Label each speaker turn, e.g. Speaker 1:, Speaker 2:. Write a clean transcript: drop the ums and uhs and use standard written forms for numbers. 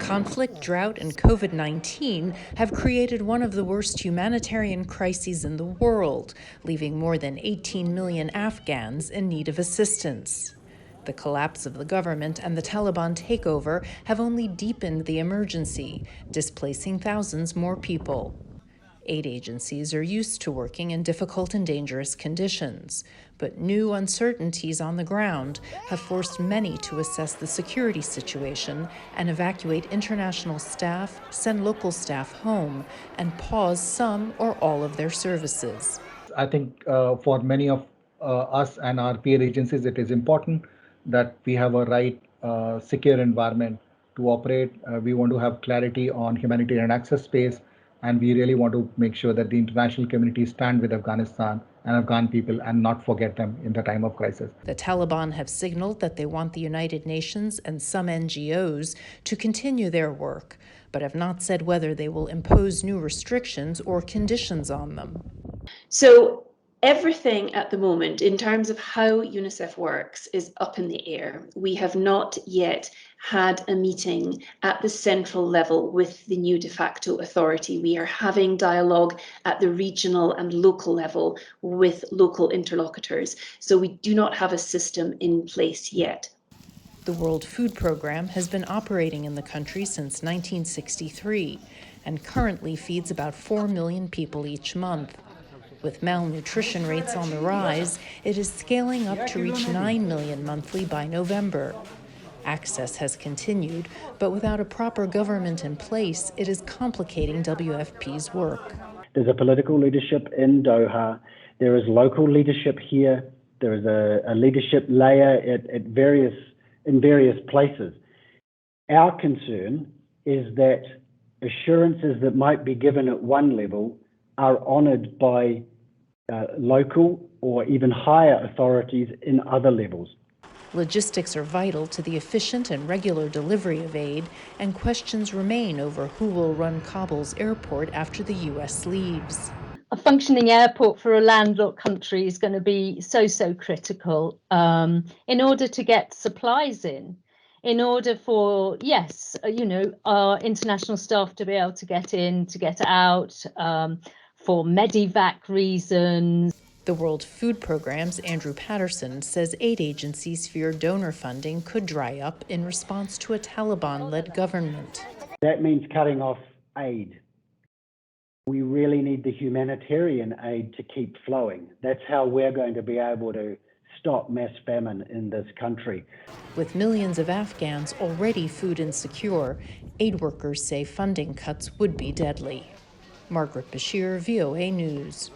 Speaker 1: Conflict, drought, and COVID-19 have created one of the worst humanitarian crises in the world, leaving more than 18 million Afghans in need of assistance. The collapse of the government and the Taliban takeover have only deepened the emergency, displacing thousands more people. Aid agencies are used to working in difficult and dangerous conditions, but new uncertainties on the ground have forced many to assess the security situation and evacuate international staff, send local staff home, and pause some or all of their services.
Speaker 2: I think for many of us and our peer agencies, it is important that we have a right, secure environment to operate. We want to have clarity on humanitarian access space, and we really want to make sure that the international community stand with Afghanistan and Afghan people and not forget them in the time of crisis.
Speaker 1: The Taliban have signaled that they want the United Nations and some NGOs to continue their work, but have not said whether they will impose new restrictions or conditions on them.
Speaker 3: So everything at the moment in terms of how UNICEF works is up in the air. We have not yet had a meeting at the central level with the new de facto authority. We are having dialogue at the regional and local level with local interlocutors. So we do not have a system in place yet.
Speaker 1: The World Food Programme has been operating in the country since 1963 and currently feeds about 4 million people each month. With malnutrition rates on the rise, it is scaling up to reach 9 million monthly by November. Access has continued, but without a proper government in place, it is complicating WFP's work.
Speaker 4: There's a political leadership in Doha. There is local leadership here. There is a leadership layer in various places. Our concern is that assurances that might be given at one level are honoured by local or even higher authorities in other levels.
Speaker 1: Logistics are vital to the efficient and regular delivery of aid, and questions remain over who will run Kabul's airport after the U.S. leaves.
Speaker 5: A functioning airport for a landlocked country is going to be so critical in order to get supplies in order for, our international staff to be able to get in, to get out, for medevac reasons.
Speaker 1: The World Food Programme's Andrew Patterson says aid agencies fear donor funding could dry up in response to a Taliban-led government.
Speaker 4: That means cutting off aid. We really need the humanitarian aid to keep flowing. That's how we're going to be able to stop mass famine in this country.
Speaker 1: With millions of Afghans already food insecure, aid workers say funding cuts would be deadly. Margaret Bashir, VOA News.